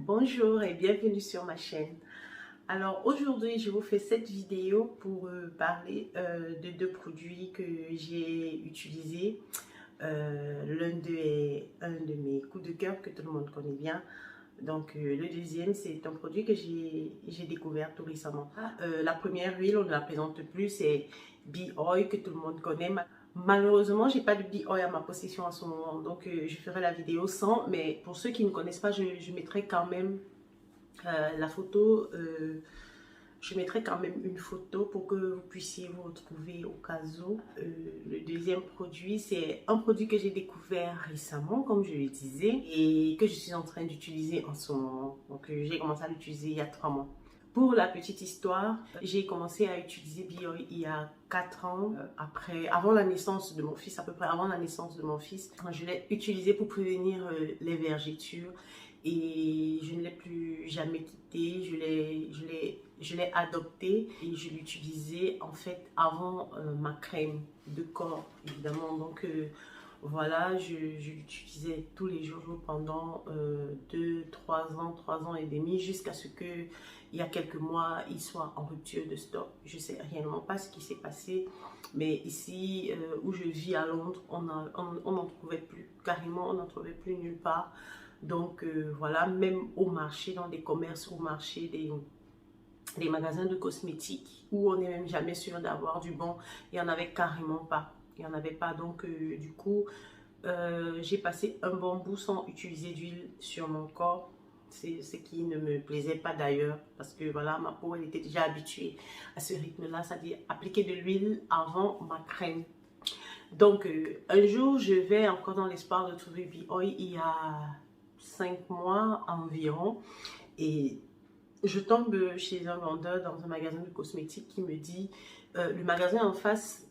Bonjour et bienvenue sur ma chaîne. Alors aujourd'hui je vous fais cette vidéo pour parler de deux produits que j'ai utilisés. L'un d'eux est un de mes coups de cœur que tout le monde connaît bien. Donc le deuxième c'est un produit que j'ai découvert tout récemment. La première huile on ne la présente plus, c'est Bee Oil que tout le monde connaît. Malheureusement, j'ai pas de Bee Oil à ma possession en ce moment, donc je ferai la vidéo sans. Mais pour ceux qui ne connaissent pas, je mettrai quand même la photo. Je mettrai quand même une photo pour que vous puissiez vous retrouver au cas où. Le deuxième produit, c'est un produit que j'ai découvert récemment, comme je le disais, et que je suis en train d'utiliser en ce moment. Donc, j'ai commencé à l'utiliser il y a 3 mois. Pour la petite histoire, j'ai commencé à utiliser Bee Oil il y a 4 ans, avant la naissance de mon fils, à peu près avant la naissance de mon fils. Je l'ai utilisé pour prévenir les vergetures et je ne l'ai plus jamais quitté. Je l'ai adopté et je l'utilisais en fait avant ma crème de corps, évidemment. Donc voilà, je l'utilisais tous les jours pendant 3 ans et demi, jusqu'à ce que il y a quelques mois, il soit en rupture de stock. Je ne sais réellement pas ce qui s'est passé, mais ici où je vis à Londres, on n'en trouvait plus. Carrément, on n'en trouvait plus nulle part. Donc voilà, même au marché, dans des commerces, au marché, des magasins de cosmétiques, où on n'est même jamais sûr d'avoir du bon, il n'y en avait carrément pas. Il n'y en avait pas, donc du coup, j'ai passé un bon bout sans utiliser d'huile sur mon corps. C'est ce qui ne me plaisait pas d'ailleurs, parce que voilà, ma peau elle était déjà habituée à ce rythme-là, c'est-à-dire appliquer de l'huile avant ma crème. Donc un jour, je vais encore dans l'espoir de trouver Bee Oil il y a 5 mois environ, et je tombe chez un vendeur dans un magasin de cosmétiques qui me dit, le magasin en face,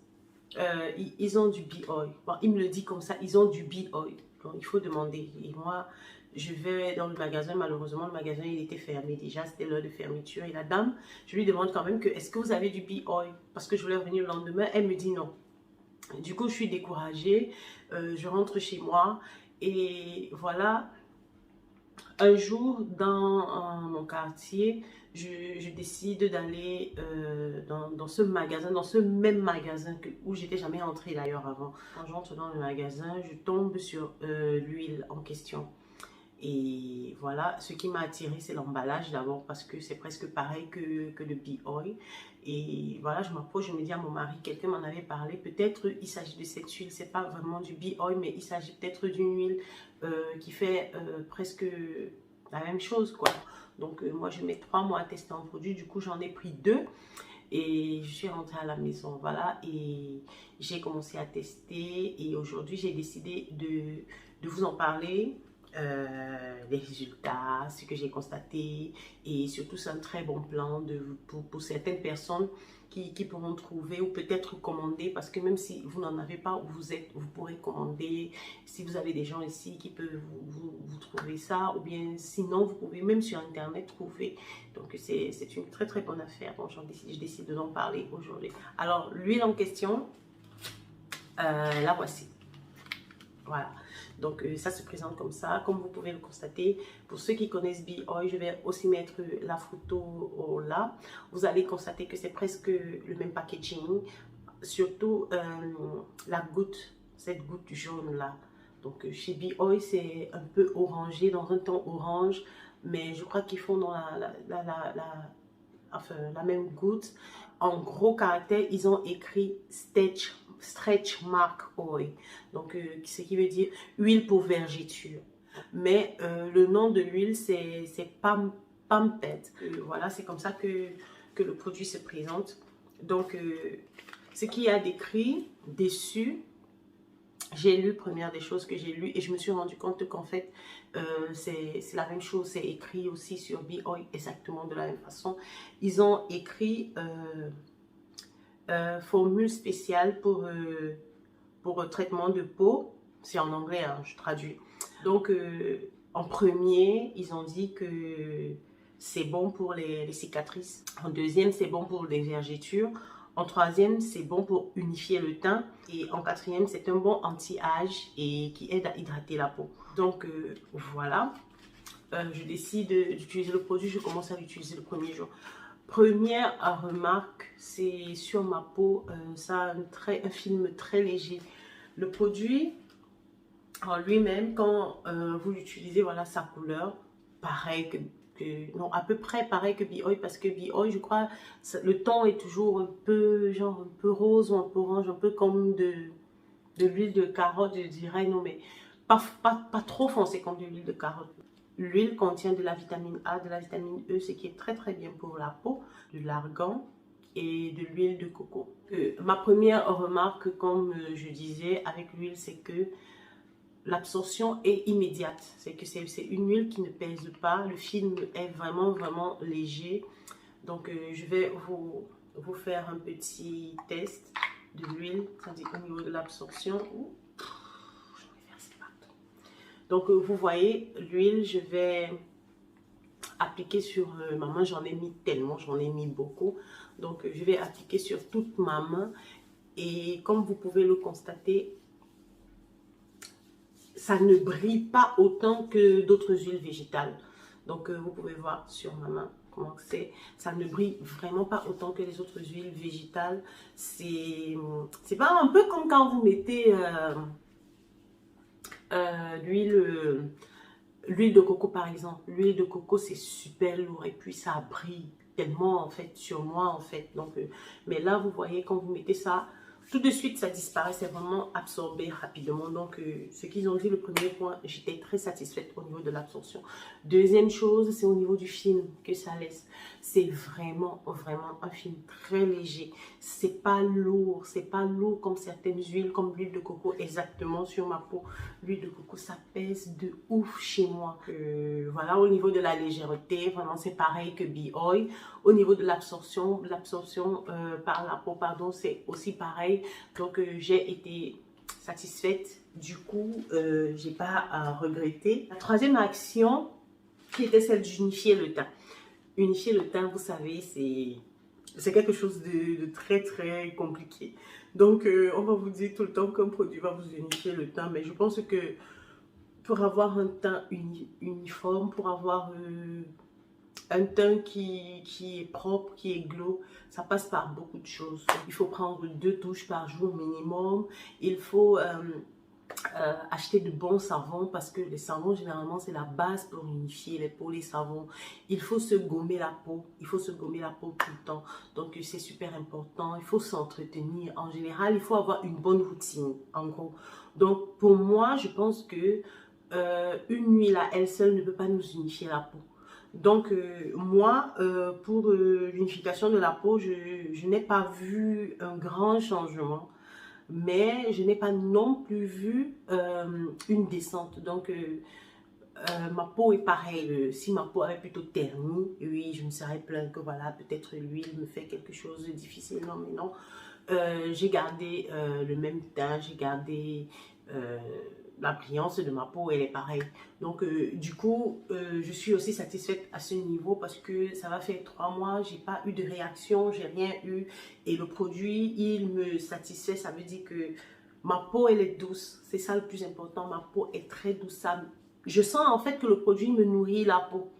ils ont du Bee Oil. Bon, il me le dit comme ça, ils ont du Bee Oil. Donc, il faut demander. Et moi, je vais dans le magasin. Malheureusement, le magasin, il était fermé déjà. C'était l'heure de fermeture. Et la dame, je lui demande quand même que, est-ce que vous avez du Bee Oil? Parce que je voulais revenir le lendemain. Elle me dit non. Du coup, je suis découragée. Je rentre chez moi. Et voilà, un jour, dans mon quartier, je décide d'aller dans ce magasin, dans ce même magasin où j'étais jamais entrée d'ailleurs avant. Quand j'entre dans le magasin, je tombe sur l'huile en question. Et voilà, ce qui m'a attiré, c'est l'emballage d'abord, parce que c'est presque pareil que le Bee Oil. Et voilà, je m'approche, je me dis à mon mari, quelqu'un m'en avait parlé, peut-être il s'agit de cette huile, c'est pas vraiment du Bee Oil, mais il s'agit peut-être d'une huile qui fait presque la même chose, quoi. Donc moi, je mets 3 mois à tester un produit, du coup j'en ai pris 2. Et je suis rentrée à la maison, voilà, et j'ai commencé à tester. Et aujourd'hui, j'ai décidé de vous en parler. Les résultats, ce que j'ai constaté, et surtout c'est un très bon plan pour certaines personnes qui pourront trouver ou peut-être commander, parce que même si vous n'en avez pas où vous êtes, vous pourrez commander. Si vous avez des gens ici qui peuvent vous trouver ça, ou bien sinon vous pouvez même sur internet trouver. Donc c'est une très très bonne affaire. Donc je décide d'en parler aujourd'hui. Alors l'huile en question, la voici. Voilà, donc ça se présente comme ça, comme vous pouvez le constater. Pour ceux qui connaissent Bee Oil, je vais aussi mettre la photo là. Vous allez constater que c'est presque le même packaging, surtout la goutte, cette goutte jaune là. Donc chez Bee Oil, c'est un peu orangé, dans un ton orange, mais je crois qu'ils font dans la même goutte. En gros caractère, ils ont écrit Stretch Mark Oil, donc ce qui veut dire huile pour vergeture. Mais le nom de l'huile, c'est Pamped. Voilà, c'est comme ça que le produit se présente. Donc, ce qu'il y a décrit dessus, j'ai lu, première des choses que j'ai lu, et je me suis rendu compte qu'en fait, c'est la même chose. C'est écrit aussi sur Bee Oil exactement de la même façon. Ils ont écrit formule spéciale pour traitement de peau. C'est en anglais, hein, je traduis. Donc, en premier, ils ont dit que c'est bon pour les cicatrices. En deuxième, c'est bon pour les vergetures. En troisième, c'est bon pour unifier le teint. Et en quatrième, c'est un bon anti-âge et qui aide à hydrater la peau. Donc, voilà. je décide d'utiliser le produit, je commence à l'utiliser le premier jour. Première remarque, c'est sur ma peau, ça a un film très léger. Le produit en lui-même, quand vous l'utilisez, voilà sa couleur, pareil non, à peu près pareil que Be Oil, parce que Be Oil, je crois, le ton est toujours un peu, genre un peu rose ou un peu orange, un peu comme de l'huile de carotte, je dirais, non, mais pas trop foncé comme de l'huile de carotte. L'huile contient de la vitamine A, de la vitamine E, ce qui est très très bien pour la peau, de l'argan et de l'huile de coco. Ma première remarque, comme je disais, avec l'huile, c'est que l'absorption est immédiate. C'est que c'est une huile qui ne pèse pas. Le film est vraiment, vraiment léger. Donc, je vais vous faire un petit test de l'huile, c'est-à-dire au niveau de l'absorption. Donc, vous voyez, l'huile, je vais appliquer sur ma main. J'en ai mis tellement, j'en ai mis beaucoup. Donc, je vais appliquer sur toute ma main. Et comme vous pouvez le constater, ça ne brille pas autant que d'autres huiles végétales. Donc, vous pouvez voir sur ma main comment c'est. Ça ne brille vraiment pas autant que les autres huiles végétales. C'est pas un peu comme quand vous mettez l'huile de coco, par exemple. L'huile de coco, c'est super lourd et puis ça brille tellement, en fait, sur moi, en fait. Donc, mais là, vous voyez, quand vous mettez ça, tout de suite, ça disparaît, c'est vraiment absorbé rapidement. Donc, ce qu'ils ont dit, le premier point, j'étais très satisfaite au niveau de l'absorption. Deuxième chose, c'est au niveau du film que ça laisse. C'est vraiment, vraiment un film très léger. C'est pas lourd comme certaines huiles, comme l'huile de coco, exactement sur ma peau. L'huile de coco, ça pèse de ouf chez moi. Voilà, au niveau de la légèreté, vraiment, c'est pareil que Be Oil. Au niveau de l'absorption par la peau, pardon, c'est aussi pareil. Donc, j'ai été satisfaite. Du coup, j'ai pas à regretter. La troisième action, qui était celle d'unifier le teint. Unifier le teint, vous savez, c'est quelque chose de très, très compliqué. Donc, on va vous dire tout le temps qu'un produit va vous unifier le teint. Mais je pense que pour avoir un teint uniforme, pour avoir un teint qui est propre, qui est glow, ça passe par beaucoup de choses. Il faut prendre 2 douches par jour minimum. Il faut acheter de bons savons parce que les savons, généralement, c'est la base pour unifier les peaux, les savons. Il faut se gommer la peau. Il faut se gommer la peau tout le temps. Donc, c'est super important. Il faut s'entretenir. En général, il faut avoir une bonne routine, en gros. Donc, pour moi, je pense que une huile à elle seule ne peut pas nous unifier la peau. Donc, moi, pour l'unification de la peau, je n'ai pas vu un grand changement, mais je n'ai pas non plus vu une descente. Donc, ma peau est pareille. Si ma peau avait plutôt terni, oui, je me serais plaint que voilà, peut-être l'huile me fait quelque chose de difficile. Non, mais non. J'ai gardé le même teint, j'ai gardé la brillance de ma peau, elle est pareille. Donc, du coup, je suis aussi satisfaite à ce niveau parce que ça va faire 3 mois, j'ai pas eu de réaction, j'ai rien eu. Et le produit, il me satisfait, ça veut dire que ma peau, elle est douce. C'est ça le plus important, ma peau est très douce. Je sens en fait que le produit me nourrit la peau.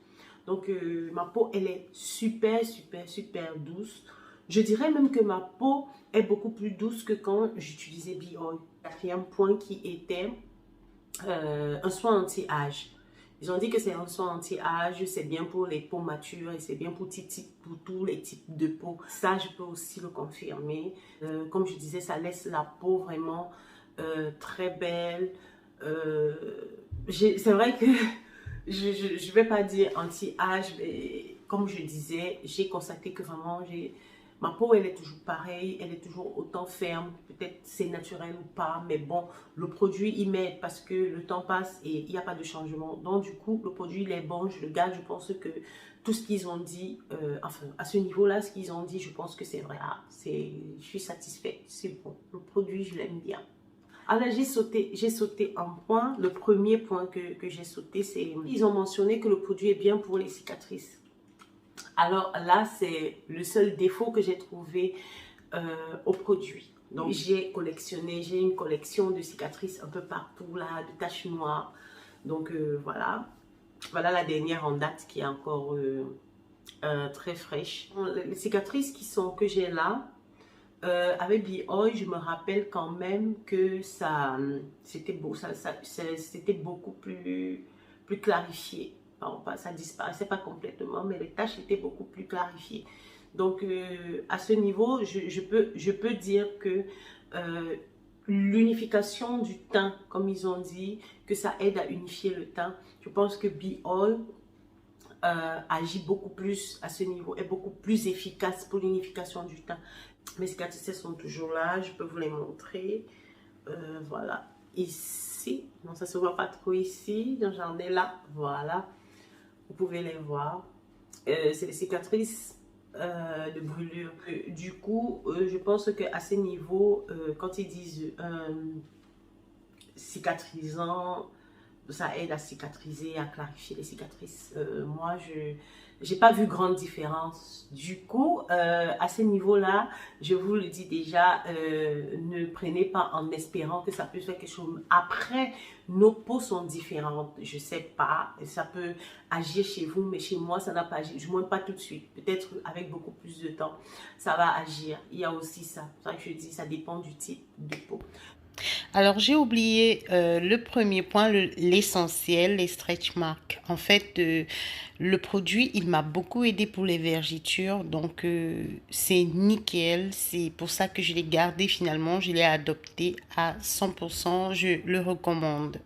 Donc, ma peau, elle est super, super, super douce. Je dirais même que ma peau est beaucoup plus douce que quand j'utilisais Be Oil. Quatrième point qui était un soin anti-âge. Ils ont dit que c'est un soin anti-âge, c'est bien pour les peaux matures et c'est bien pour tous les types de peau. Ça, je peux aussi le confirmer. Comme je disais, ça laisse la peau vraiment très belle. C'est vrai que je ne vais pas dire anti-âge, mais comme je disais, j'ai constaté que vraiment, ma peau, elle est toujours pareille, elle est toujours autant ferme. Peut-être c'est naturel ou pas, mais bon, le produit, il m'aide parce que le temps passe et il n'y a pas de changement. Donc, du coup, le produit, il est bon, je le garde. Je pense que tout ce qu'ils ont dit, enfin, à ce niveau-là, ce qu'ils ont dit, je pense que c'est vrai. Ah, je suis satisfaite, c'est bon. Le produit, je l'aime bien. Alors, j'ai sauté un point. Le premier point que j'ai sauté, c'est ils ont mentionné que le produit est bien pour les cicatrices. Alors là, c'est le seul défaut que j'ai trouvé au produit. Donc, j'ai une collection de cicatrices un peu partout là, de taches noires. Donc, voilà. Voilà la dernière en date qui est encore très fraîche. Les cicatrices que j'ai là, avec Be Oil, je me rappelle quand même que c'était beaucoup plus clarifié. Bon, ça disparaissait pas complètement, mais les taches étaient beaucoup plus clarifiées. Donc, à ce niveau, je peux dire que l'unification du teint, comme ils ont dit, que ça aide à unifier le teint. Je pense que Be Oil agit beaucoup plus à ce niveau, est beaucoup plus efficace pour l'unification du teint. Mes cicatrices sont toujours là, je peux vous les montrer. Voilà, ici, non ça se voit pas trop ici, donc j'en ai là, voilà, vous pouvez les voir. C'est des cicatrices de brûlure. Du coup, je pense qu'à ces niveaux, quand ils disent cicatrisant, ça aide à cicatriser, à clarifier les cicatrices. Moi, je n'ai pas vu grande différence. Du coup, à ce niveau-là, je vous le dis déjà, ne prenez pas en espérant que ça peut faire quelque chose. Après, nos peaux sont différentes. Je ne sais pas, ça peut agir chez vous, mais chez moi, ça n'a pas agi. Du moins, pas tout de suite. Peut-être avec beaucoup plus de temps, ça va agir. Il y a aussi ça. C'est ça que je dis, ça dépend du type de peau. Alors, j'ai oublié le premier point, l'essentiel, les stretch marks. En fait, le produit, il m'a beaucoup aidé pour les vergetures. Donc, c'est nickel. C'est pour ça que je l'ai gardé finalement. Je l'ai adopté à 100%. Je le recommande.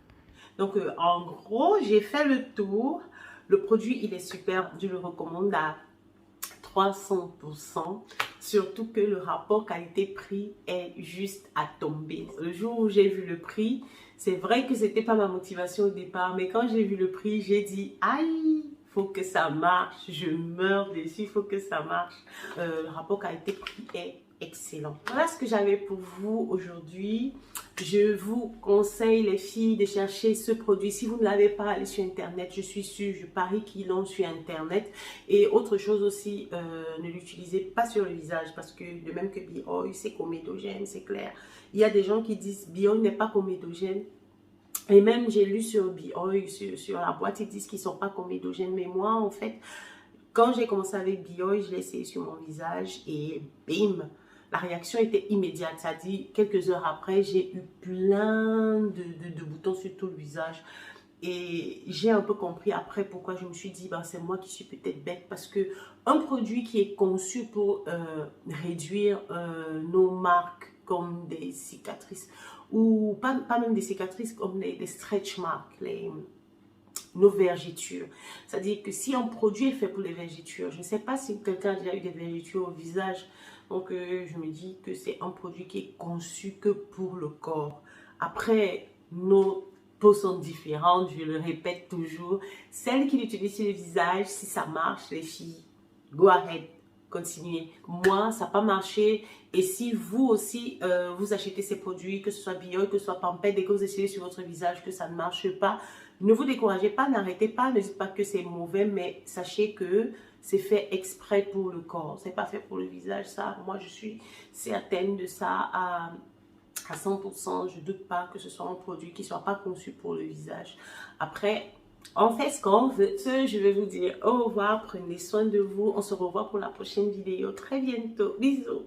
Donc, en gros, j'ai fait le tour. Le produit, il est super. Je le recommande à 300%. Surtout que le rapport qualité-prix est juste à tomber. Le jour où j'ai vu le prix, c'est vrai que c'était pas ma motivation au départ, mais quand j'ai vu le prix, j'ai dit aïe, faut que ça marche, je meurs dessus, faut que ça marche. Le rapport qualité-prix est excellent. Voilà ce que j'avais pour vous aujourd'hui. Je vous conseille les filles de chercher ce produit. Si vous ne l'avez pas, allez sur internet. Je suis sûre, je parie qu'ils l'ont sur internet. Et autre chose aussi, ne l'utilisez pas sur le visage parce que de même que Be Oil, c'est comédogène, c'est clair. Il y a des gens qui disent Be Oil n'est pas comédogène. Et même j'ai lu sur Be Oil, sur la boîte, ils disent qu'ils ne sont pas comédogènes. Mais moi, en fait, quand j'ai commencé avec Be Oil, je l'ai essayé sur mon visage et bim, la réaction était immédiate. C'est-à-dire, quelques heures après, j'ai eu plein de boutons sur tout le visage. Et j'ai un peu compris après pourquoi je me suis dit, bah, c'est moi qui suis peut-être bête. Parce que un produit qui est conçu pour réduire nos marques comme des cicatrices, ou pas même des cicatrices, comme les stretch marks, nos vergetures. C'est-à-dire que si un produit est fait pour les vergetures, je ne sais pas si quelqu'un a déjà eu des vergetures au visage, donc je me dis que c'est un produit qui est conçu que pour le corps. Après, nos peaux sont différentes, je le répète toujours. Celles qui l'utilisent sur le visage, si ça marche, les filles, go ahead, continuez. Moi, ça n'a pas marché. Et si vous aussi, vous achetez ces produits, que ce soit Be Oil, que ce soit Pampers, dès que vous essayez sur votre visage que ça ne marche pas, ne vous découragez pas, n'arrêtez pas, ne dites pas que c'est mauvais, mais sachez que c'est fait exprès pour le corps. C'est pas fait pour le visage, ça. Moi, je suis certaine de ça à 100%. Je ne doute pas que ce soit un produit qui ne soit pas conçu pour le visage. Après, on fait ce qu'on veut. Je vais vous dire au revoir, prenez soin de vous. On se revoit pour la prochaine vidéo très bientôt. Bisous.